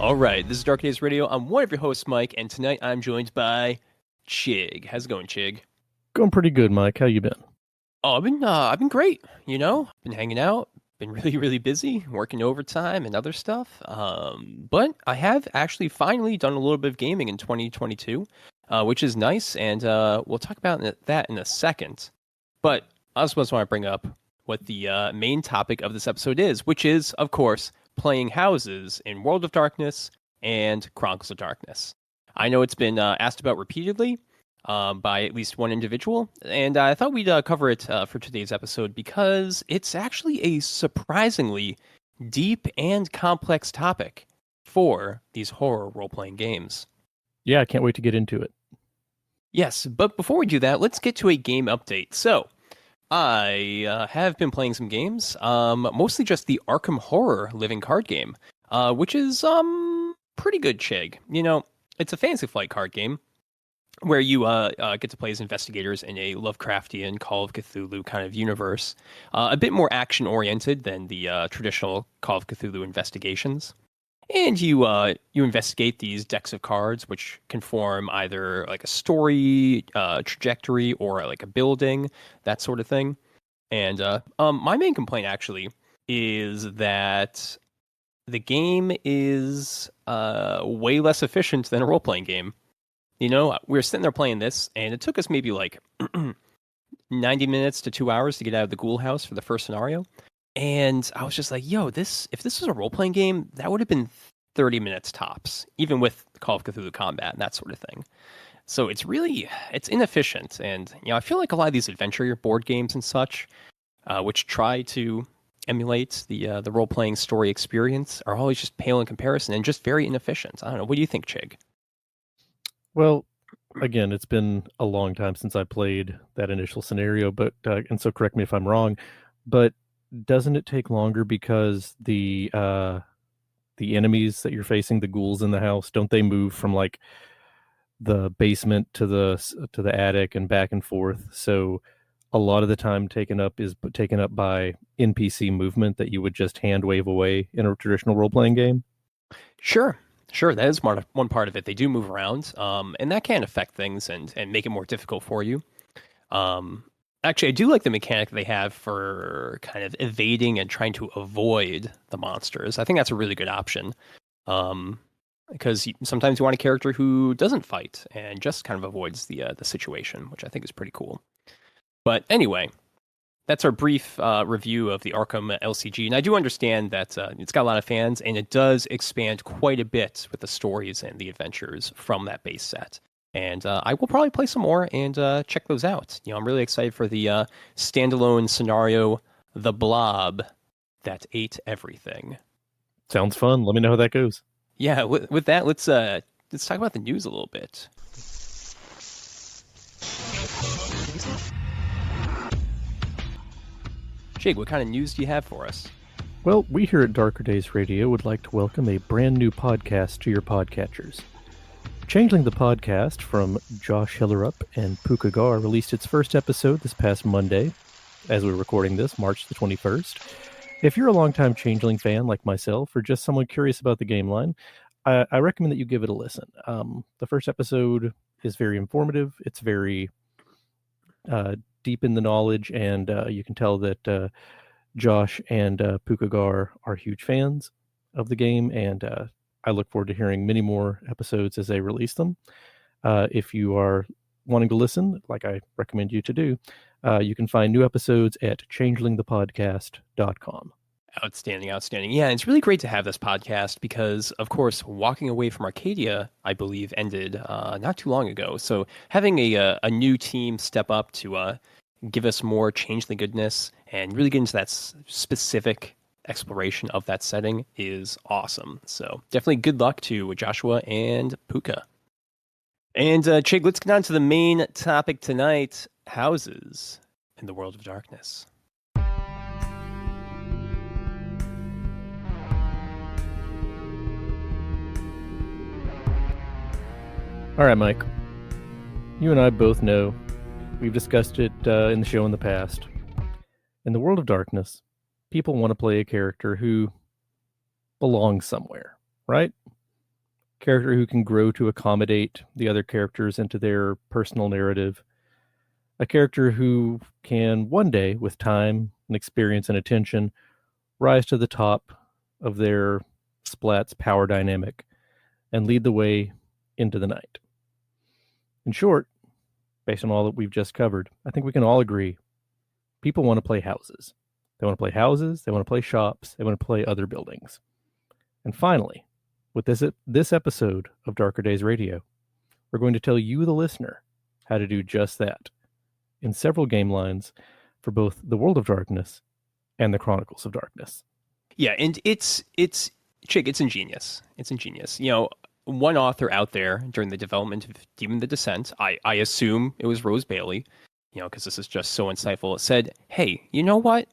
All right, this is Dark Days Radio. I'm one of your hosts, Mike, and tonight I'm joined by Chig. How's it going, Chig? Going pretty good, Mike. How you been? Oh, I've been great. Been hanging out, been really, really busy, working overtime and other stuff. But I have actually finally done a little bit of gaming in 2022, which is nice, and we'll talk about that in a second. But I also want to bring up what the main topic of this episode is, which is, of course, playing houses in World of Darkness and Chronicles of Darkness. I know it's been asked about repeatedly by at least one individual, and I thought we'd cover it for today's episode because it's actually a surprisingly deep and complex topic for these horror role-playing games. Yeah, I can't wait to get into it. Yes, but before we do that, let's get to a game update. So, I have been playing some games, mostly just the Arkham Horror living card game, which is pretty good, Chig. It's a Fantasy Flight card game where you get to play as investigators in a Lovecraftian Call of Cthulhu kind of universe, a bit more action-oriented than the traditional Call of Cthulhu investigations. And you investigate these decks of cards, which can form either like a story trajectory or like a building, that sort of thing. And my main complaint actually is that the game is way less efficient than a role playing game. We were sitting there playing this, and it took us maybe like 90 minutes to 2 hours to get out of the ghoul house for the first scenario. And I was just like, yo, if this was a role-playing game, that would have been 30 minutes tops, even with Call of Cthulhu combat and that sort of thing. So it's inefficient. And, I feel like a lot of these adventure board games and such, which try to emulate the role-playing story experience, are always just pale in comparison and just very inefficient. I don't know. What do you think, Chig? Well, again, it's been a long time since I played that initial scenario, but and so correct me if I'm wrong, but doesn't it take longer because the enemies that you're facing, the ghouls in the house, don't they move from like the basement to the attic and back and forth? So a lot of the time taken up by NPC movement that you would just hand wave away in a traditional role-playing game. Sure, that is one part of it. They do move around, and that can affect things and make it more difficult for you. Actually, I do like the mechanic they have for kind of evading and trying to avoid the monsters. I think that's a really good option. Because sometimes you want a character who doesn't fight and just kind of avoids the situation, which I think is pretty cool. But anyway, that's our brief review of the Arkham LCG. And I do understand that it's got a lot of fans, and it does expand quite a bit with the stories and the adventures from that base set. And I will probably play some more and check those out. I'm really excited for the standalone scenario, The Blob That Ate Everything. Sounds fun. Let me know how that goes. Yeah, with that, let's talk about the news a little bit. Jake, what kind of news do you have for us? Well, we here at Darker Days Radio would like to welcome a brand new podcast to your podcatchers. Changeling the Podcast from Josh Hillerup and Puka Gar released its first episode this past Monday, as we're recording this, March the 21st. If you're a longtime Changeling fan like myself, or just someone curious about the game line, I recommend that you give it a listen. The first episode is very informative. It's very deep in the knowledge, and you can tell that Josh and Puka Gar are huge fans of the game, and I look forward to hearing many more episodes as they release them. If you are wanting to listen, like I recommend you to do, you can find new episodes at changelingthepodcast.com. Outstanding. Yeah, it's really great to have this podcast because, of course, Walking Away from Arcadia, I believe, ended not too long ago. So having a new team step up to give us more Changeling goodness and really get into that specific exploration of that setting is awesome. So definitely good luck to Joshua and Puka. And Chig, let's get on to the main topic tonight, houses in the World of Darkness. All right, Mike. You and I both know, we've discussed it in the show in the past. In the World of Darkness, people want to play a character who belongs somewhere, right? character who can grow to accommodate the other characters into their personal narrative, a character who can one day, with time and experience and attention, rise to the top of their splat's power dynamic and lead the way into the night. In short, based on all that we've just covered, I think we can all agree people want to play houses. They want to play houses, they want to play shops, they want to play other buildings. And finally, with this episode of Darker Days Radio, we're going to tell you, the listener, how to do just that in several game lines for both the World of Darkness and the Chronicles of Darkness. Yeah, and it's Chigg, it's ingenious. It's ingenious. One author out there during the development of Demon the Descent, I assume it was Rose Bailey, because this is just so insightful, said, hey, you know what?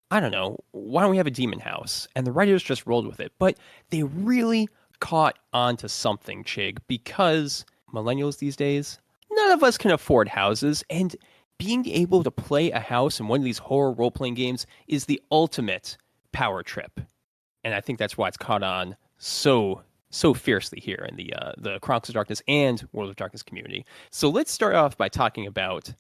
I don't know, why don't we have a demon house? And the writers just rolled with it. But they really caught on to something, Chigg, because millennials these days, none of us can afford houses, and being able to play a house in one of these horror role-playing games is the ultimate power trip. And I think that's why it's caught on so fiercely here in the Chronicles of Darkness and World of Darkness community. So let's start off by talking about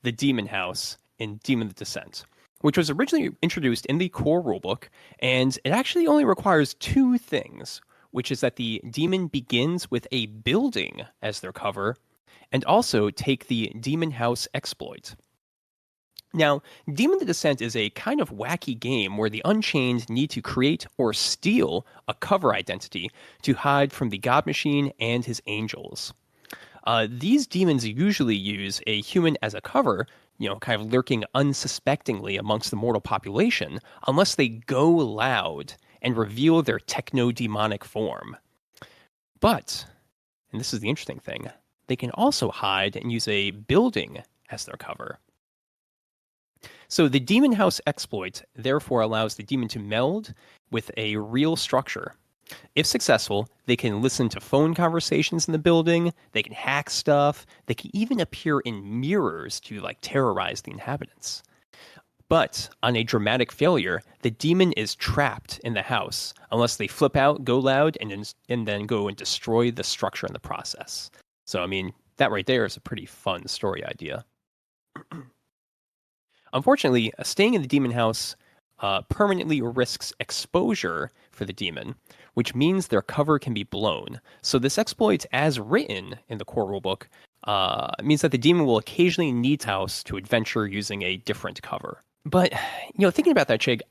the demon house in Demon the Descent, which was originally introduced in the core rulebook, and it actually only requires two things, which is that the demon begins with a building as their cover, and also take the demon house exploit. Now, Demon the Descent is a kind of wacky game where the Unchained need to create or steal a cover identity to hide from the God Machine and his angels. These demons usually use a human as a cover, kind of lurking unsuspectingly amongst the mortal population, unless they go loud and reveal their techno-demonic form. But, and this is the interesting thing, they can also hide and use a building as their cover. So the Demon House exploit therefore allows the demon to meld with a real structure. If successful, they can listen to phone conversations in the building, they can hack stuff, they can even appear in mirrors to terrorize the inhabitants. But on a dramatic failure, the demon is trapped in the house unless they flip out, go loud, and then go and destroy the structure in the process. So, that right there is a pretty fun story idea. Unfortunately, staying in the demon house permanently risks exposure for the demon, which means their cover can be blown. So this exploit, as written in the core rulebook, means that the demon will occasionally need house to adventure using a different cover. But, thinking about that, Chigg,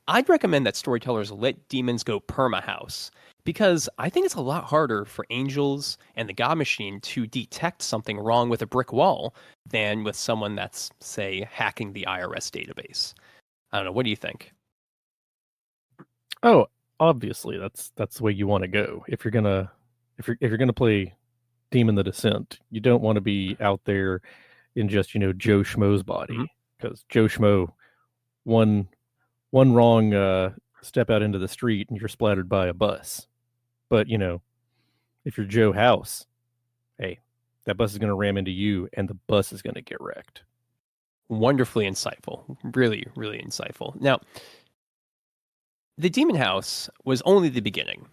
I'd recommend that storytellers let demons go perma-house, because I think it's a lot harder for angels and the God Machine to detect something wrong with a brick wall than with someone that's, say, hacking the IRS database. I don't know. What do you think? Oh, obviously, that's the way you want to go. If you're gonna play Demon the Descent, you don't want to be out there in just Joe Schmo's body, because Joe Schmo, one wrong step out into the street and you're splattered by a bus. But if you're Joe House, hey, that bus is going to ram into you, and the bus is going to get wrecked. Wonderfully insightful. Really, really insightful. Now, the Demon House was only the beginning,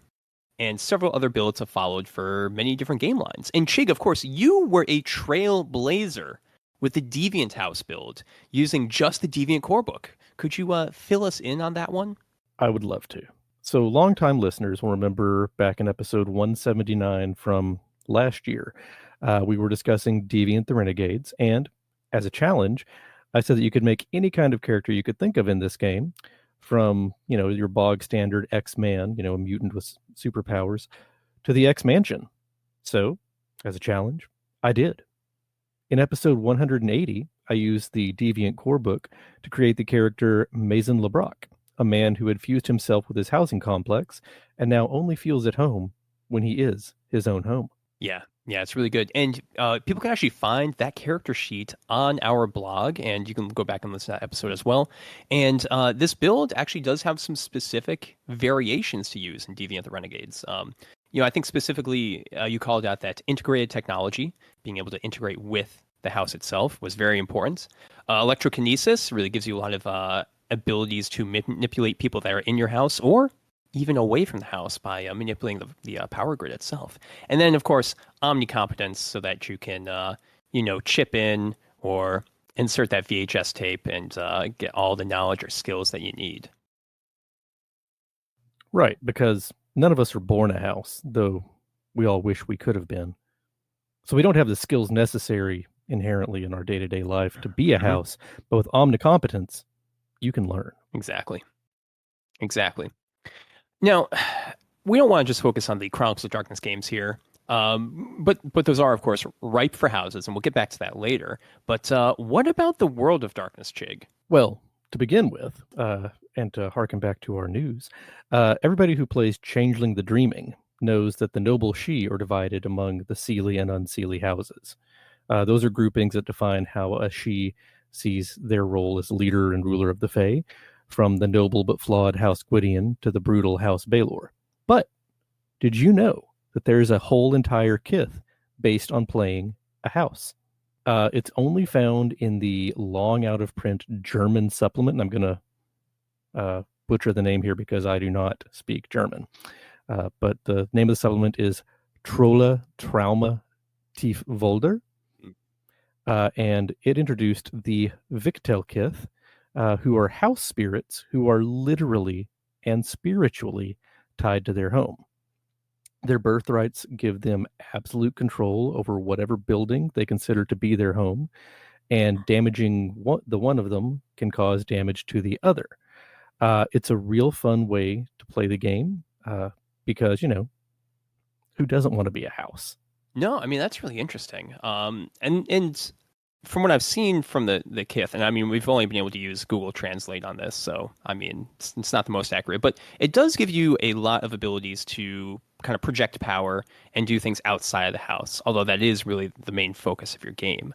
and several other builds have followed for many different game lines. And Chigg, of course, you were a trailblazer with the Deviant House build, using just the Deviant core book. Could you fill us in on that one? I would love to. So longtime listeners will remember back in episode 179 from last year, we were discussing Deviant the Renegades, and as a challenge, I said that you could make any kind of character you could think of in this game, from your bog standard X-Man, a mutant with superpowers, to the X-Mansion. So, as a challenge, I did. In episode 180, I used the Deviant core book to create the character Mason LeBrock, a man who had fused himself with his housing complex and now only feels at home when he is his own home. Yeah, it's really good. And people can actually find that character sheet on our blog, and you can go back and listen to that episode as well. And this build actually does have some specific variations to use in Deviant the Renegades. I think specifically you called out that integrated technology, being able to integrate with the house itself, was very important. Electrokinesis really gives you a lot of abilities to manipulate people that are in your house, or even away from the house by manipulating the power grid itself. And then, of course, omnicompetence so that you can, chip in or insert that VHS tape and get all the knowledge or skills that you need. Right, because none of us are born a house, though we all wish we could have been. So we don't have the skills necessary inherently in our day-to-day life to be a Mm-hmm. house, but with omnicompetence, you can learn. Exactly. Exactly. Now, we don't want to just focus on the Chronicles of Darkness games here. But those are, of course, ripe for houses, and we'll get back to that later. But what about the World of Darkness, Chig? Well, to begin with, and to harken back to our news, everybody who plays Changeling the Dreaming knows that the noble Shi are divided among the Seelie and Unseelie houses. Those are groupings that define how a Shi sees their role as leader and ruler of the Fae, from the noble but flawed House Gwydion to the brutal House Baelor. But did you know that there's a whole entire kith based on playing a house? It's only found in the long out of print German supplement, and I'm going to butcher the name here because I do not speak German. But the name of the supplement is Trolle Trauma Tiefwolder. And it introduced the Victelkith, who are house spirits who are literally and spiritually tied to their home. Their birthrights give them absolute control over whatever building they consider to be their home, and damaging the one of them can cause damage to the other. It's a real fun way to play the game because, who doesn't want to be a house? No, I mean that's really interesting. And from what I've seen from the kith, and I mean we've only been able to use Google Translate on this, so I mean it's not the most accurate, but it does give you a lot of abilities to kind of project power and do things outside of the house. Although that is really the main focus of your game.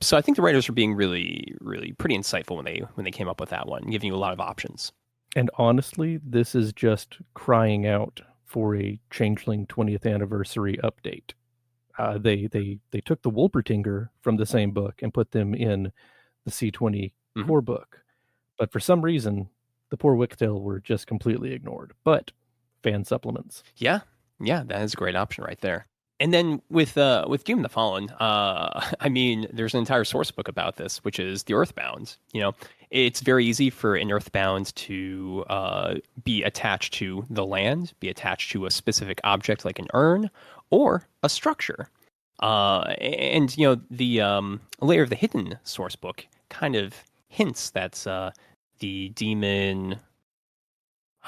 So I think the writers are being really, really pretty insightful when they came up with that one, giving you a lot of options. And honestly, this is just crying out for a Changeling 20th anniversary update. They took the Wolpertinger from the same book and put them in the C20 core book, but for some reason, the poor Wicktail were just completely ignored. But fan supplements. Yeah, that is a great option right there. And then with Doom the Fallen, I mean, there's an entire source book about this, which is the Earthbound. It's very easy for an Earthbound to be attached to the land, be attached to a specific object like an urn or a structure. And the Layer of the Hidden source book kind of hints that the demon.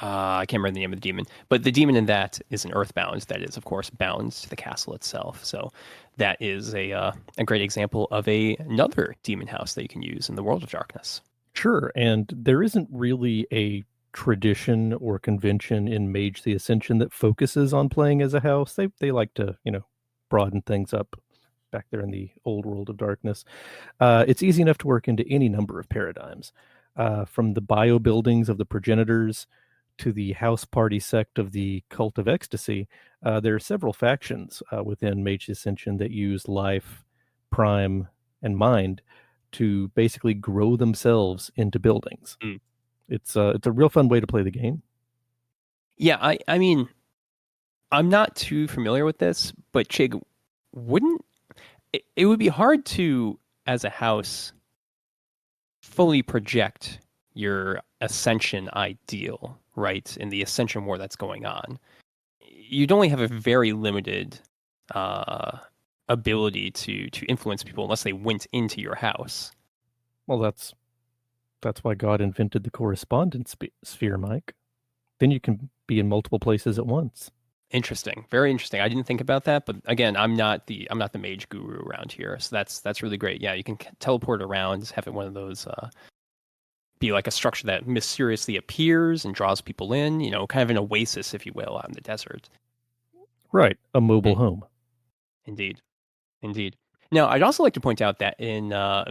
I can't remember the name of the demon, but the demon in that is an earthbound that is, of course, bound to the castle itself. So that is a great example of another demon house that you can use in the World of Darkness. Sure, and there isn't really a tradition or convention in Mage the Ascension that focuses on playing as a house. They like to, broaden things up back there in the old World of Darkness. It's easy enough to work into any number of paradigms, from the bio buildings of the progenitors to the house party sect of the Cult of Ecstasy. There are several factions within Mage Ascension that use life, prime, and mind to basically grow themselves into buildings. Mm. It's a real fun way to play the game. Yeah, I mean, I'm not too familiar with this, but Chig, it would be hard to, as a house, fully project your Ascension ideal, right, in the Ascension war that's going on. You'd only have a very limited ability to influence people unless they went into your house. Well, that's why God invented the correspondence sphere, Mike. Then you can be in multiple places at once. Interesting, very interesting. I didn't think about that, but again, I'm not the mage guru around here, so that's really great. Yeah, you can teleport around, have it one of those. Be like a structure that mysteriously appears and draws people in, kind of an oasis, if you will, out in the desert. Right, a mobile home. Indeed. Now, I'd also like to point out that in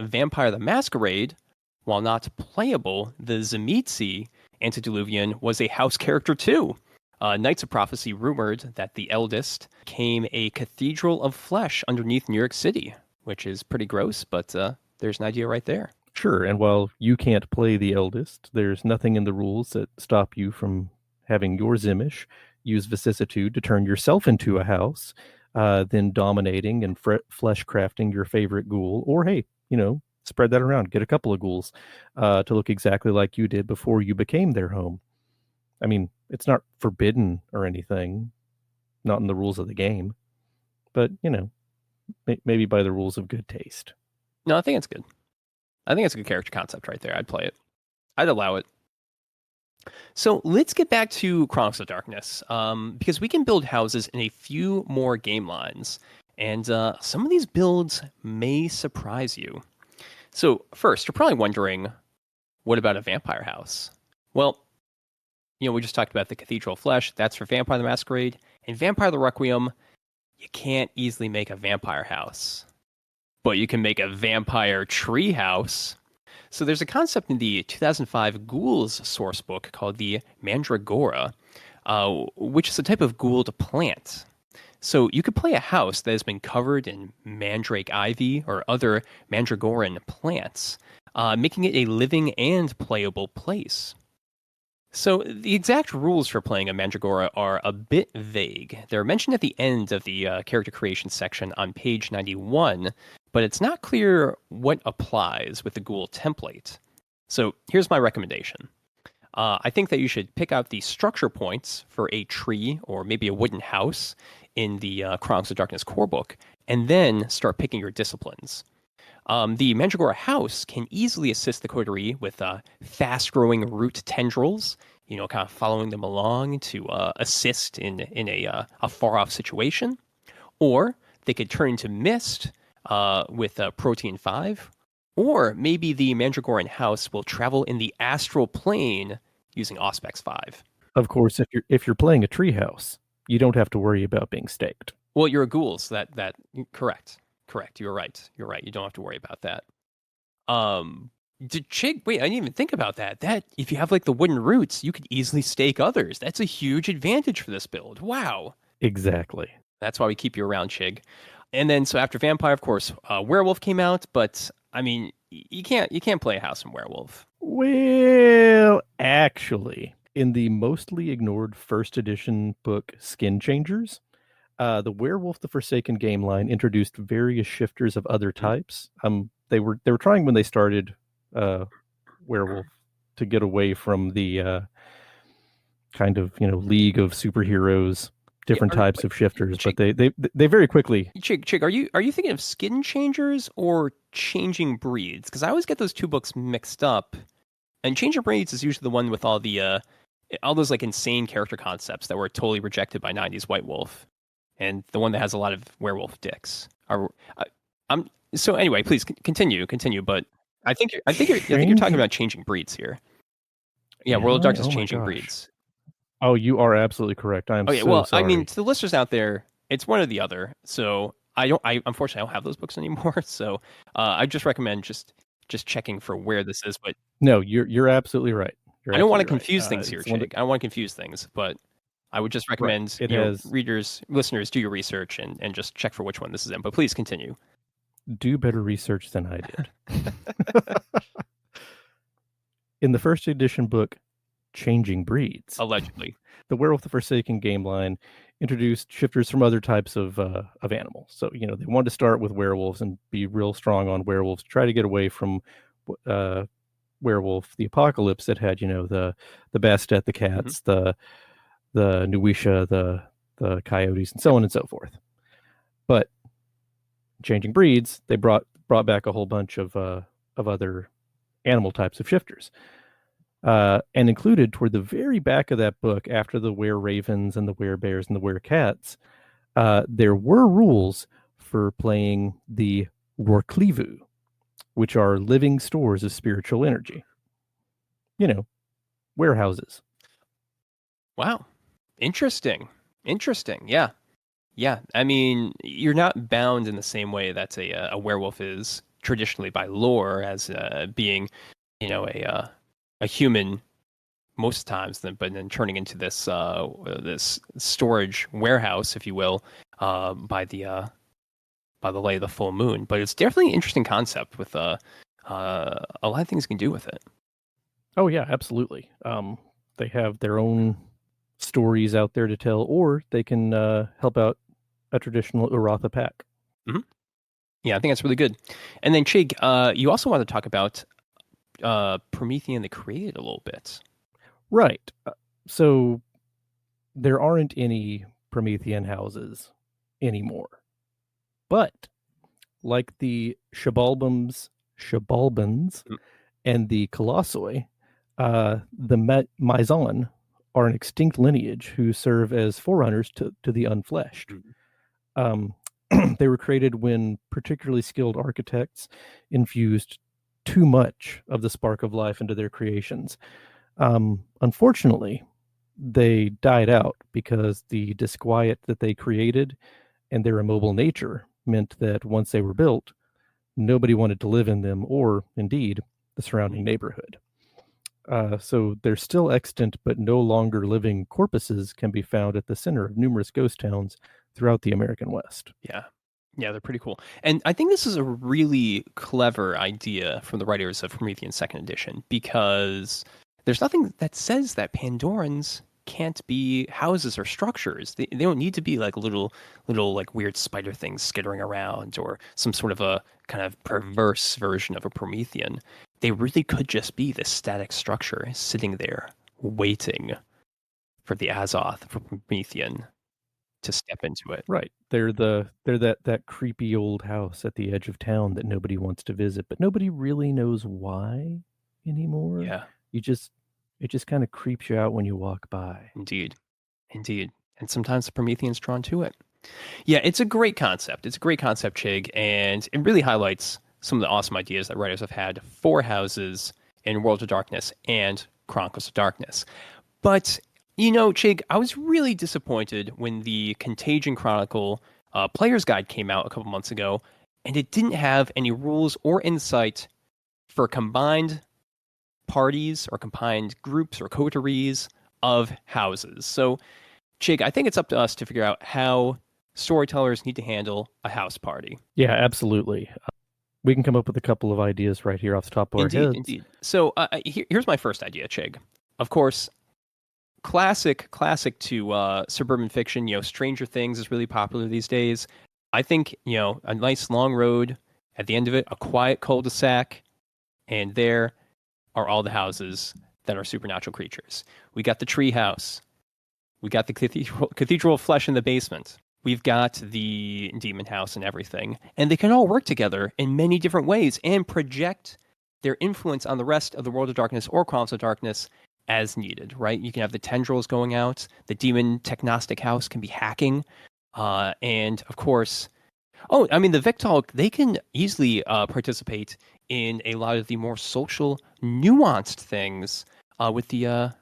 Vampire the Masquerade, while not playable, the Tzimisce Antediluvian was a house character too. Knights of Prophecy rumored that the eldest came a cathedral of flesh underneath New York City, which is pretty gross, but there's an idea right there. Sure, and while you can't play the eldest, there's nothing in the rules that stop you from having your Zimish use vicissitude to turn yourself into a house, then dominating and flesh crafting your favorite ghoul, or hey, spread that around, get a couple of ghouls to look exactly like you did before you became their home. I mean, it's not forbidden or anything, not in the rules of the game, but maybe by the rules of good taste. No, I think it's good. I think it's a good character concept right there. I'd play it. I'd allow it. So let's get back to Chronicles of Darkness, because we can build houses in a few more game lines, and some of these builds may surprise you. So first, you're probably wondering, what about a vampire house? Well, we just talked about the Cathedral Flesh. That's for Vampire the Masquerade. And Vampire the Requiem, you can't easily make a vampire house. But you can make a vampire tree house. So there's a concept in the 2005 Ghouls sourcebook called the Mandragora, which is a type of Gould plant. So you could play a house that has been covered in mandrake ivy or other mandragoran plants, making it a living and playable place. So the exact rules for playing a Mandragora are a bit vague. They're mentioned at the end of the character creation section on page 91, but it's not clear what applies with the Ghoul template. So here's my recommendation. I think that you should pick out the structure points for a tree or maybe a wooden house in the Chronicles of Darkness core book, and then start picking your disciplines. The Mandragora house can easily assist the coterie with fast-growing root tendrils, kind of following them along to assist in a far-off situation. Or they could turn into mist with Protein 5. Or maybe the Mandragoran house will travel in the astral plane using Auspex 5. Of course, if you're playing a treehouse, you don't have to worry about being staked. Well, you're a ghoul, so that correct. You're right. You don't have to worry about that. Chigg, wait, I didn't even think about that. That if you have like the wooden roots, you could easily stake others. That's a huge advantage for this build. Wow. Exactly. That's why we keep you around, Chigg. And then so after Vampire, of course, Werewolf came out, but I mean, you can't play a house in Werewolf. Well, actually, in the mostly ignored first edition book Skin Changers, the Werewolf the Forsaken game line introduced various shifters of other types. They were trying when they started Werewolf to get away from the kind of League of Superheroes, different types of shifters, but they very quickly. Chigg, are you thinking of Skin Changers or Changing Breeds? Because I always get those two books mixed up. And Changing Breeds is usually the one with all those like insane character concepts that were totally rejected by 90s White Wolf, and the one that has a lot of werewolf dicks. So anyway, please continue. But I think you're talking about Changing Breeds here. Yeah, World of Darkness Changing Breeds. Oh, you are absolutely correct. I am sorry. I mean, to the listeners out there, it's one or the other. So I unfortunately I don't have those books anymore. So I just recommend just checking for where this is. But no, you're absolutely right. I don't want to confuse things here, Chigg. I don't want to confuse things, but I would just recommend listeners, do your research and just check for which one this is in. But please continue. Do better research than I did. In the first edition book, Changing Breeds, allegedly, the Werewolf the Forsaken game line introduced shifters from other types of animals. So they wanted to start with werewolves and be real strong on werewolves, try to get away from Werewolf the Apocalypse that had the Bastet, the cats, the Nuisha, the coyotes, and so on and so forth. But Changing Breeds, they brought back a whole bunch of other animal types of shifters. And included toward the very back of that book, after the were-ravens and the were-bears and the were-cats, there were rules for playing the Rorklivu, which are living stores of spiritual energy. Werehouses. Wow. Interesting. Yeah. I mean, you're not bound in the same way that a werewolf is traditionally by lore as being, a human most times, but then turning into this this storage warehouse, if you will, by the light of the full moon. But it's definitely an interesting concept with a lot of things you can do with it. Oh yeah, absolutely. They have their own stories out there to tell, or they can help out a traditional Uratha pack. Hmm. Yeah, I think that's really good. And then Chig, you also want to talk about Promethean the Created a little bit. Right. So there aren't any Promethean houses anymore. But like the Shabalbans Mm. and the Colossoi, the Maison are an extinct lineage who serve as forerunners to the unfleshed. Um, they were created when particularly skilled architects infused too much of the spark of life into their creations. Unfortunately, they died out because the disquiet that they created and their immobile nature meant that once they were built, nobody wanted to live in them or, indeed, the surrounding neighborhood. So they're still extant, but no longer living corpuses can be found at the center of numerous ghost towns throughout the American West. Yeah. Yeah, they're pretty cool. And I think this is a really clever idea from the writers of Promethean Second Edition because there's nothing that says that Pandorans can't be houses or structures. They don't need to be like little like weird spider things skittering around or some sort of a kind of perverse version of a Promethean. They really could just be this static structure sitting there waiting for the Azoth, for Promethean to step into it. Right. They're that creepy old house at the edge of town that nobody wants to visit, but nobody really knows why anymore. Yeah, You just it just kind of creeps you out when you walk by. indeed. Indeed. And sometimes the Promethean's drawn to it. Yeah, it's a great concept. It's a great concept, Chig, and it really highlights some of the awesome ideas that writers have had for houses in World of Darkness and Chronicles of Darkness. But, Chig, I was really disappointed when the Contagion Chronicle Player's Guide came out a couple months ago, and it didn't have any rules or insight for combined parties or combined groups or coteries of houses. So, Chig, I think it's up to us to figure out how storytellers need to handle a house party. Yeah, absolutely. We can come up with a couple of ideas right here off the top of our Indeed, heads. indeed. So here's my first idea, Chig. Of course, classic to suburban fiction. Stranger Things is really popular these days. I think a nice long road at the end of it, a quiet cul-de-sac, and there are all the houses that are supernatural creatures. We got the tree house. We got the cathedral of flesh in the basement. We've got the demon house and everything. And they can all work together in many different ways and project their influence on the rest of the World of Darkness or Chronicles of Darkness as needed, right? You can have the tendrils going out. The demon technostic house can be hacking. And of course, the Victalk, they can easily participate in a lot of the more social, nuanced things with the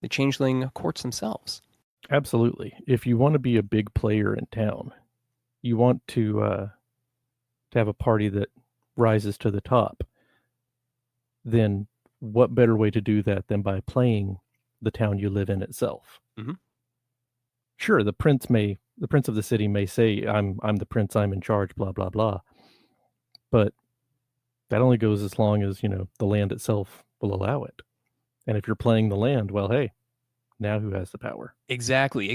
changeling courts themselves. Absolutely. If you want to be a big player in town, you want to have a party that rises to the top, then what better way to do that than by playing the town you live in itself? Mm-hmm. Sure, the prince of the city may say, I'm the prince, I'm in charge, blah blah blah. But that only goes as long as, the land itself will allow it. And if you're playing the land, well, hey, now who has the power? Exactly.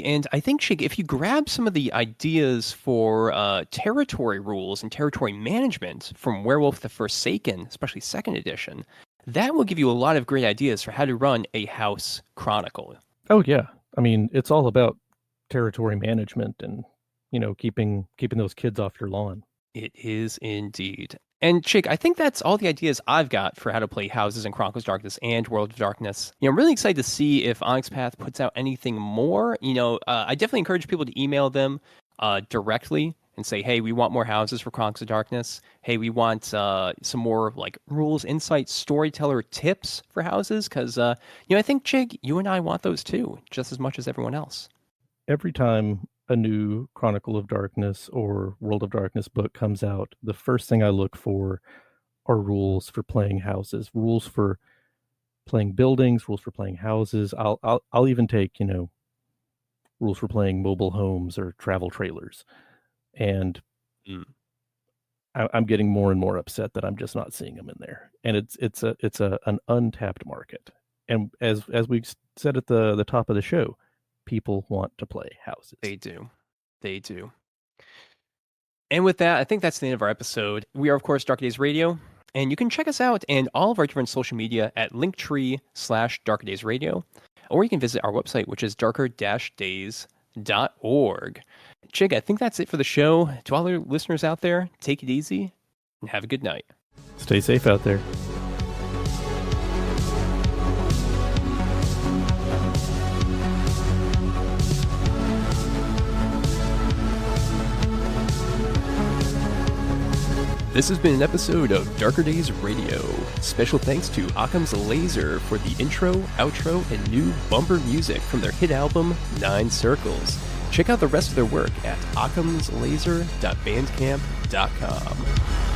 And I think, Shig, if you grab some of the ideas for territory rules and territory management from Werewolf the Forsaken, especially second edition, that will give you a lot of great ideas for how to run a house chronicle. Oh yeah. I mean, it's all about territory management and, keeping those kids off your lawn. It is indeed. And Chig, I think that's all the ideas I've got for how to play houses in Chronicles of Darkness and World of Darkness. I'm really excited to see if Onyx Path puts out anything more. I definitely encourage people to email them directly and say, hey, we want more houses for Chronicles of Darkness. Hey, we want some more like rules, insights, storyteller tips for houses. Because, I think, Chig, you and I want those too, just as much as everyone else. Every time a new Chronicle of Darkness or World of Darkness book comes out, the first thing I look for are rules for playing houses, rules for playing buildings, rules for playing houses. I'll even take, rules for playing mobile homes or travel trailers. And I'm getting more and more upset that I'm just not seeing them in there. And it's an untapped market. And as we said at the top of the show, people want to play houses. They do. They do. And with that, I think that's the end of our episode. We are, of course, Darker Days Radio, and you can check us out and all of our different social media at linktree/Darker Days Radio, or you can visit our website, which is darker-days.org. Chigg, I think that's it for the show. To all the listeners out there, take it easy and have a good night. Stay safe out there. This has been an episode of Darker Days Radio. Special thanks to Occam's Laser for the intro, outro, and new bumper music from their hit album, 9 Circles. Check out the rest of their work at occamslaser.bandcamp.com.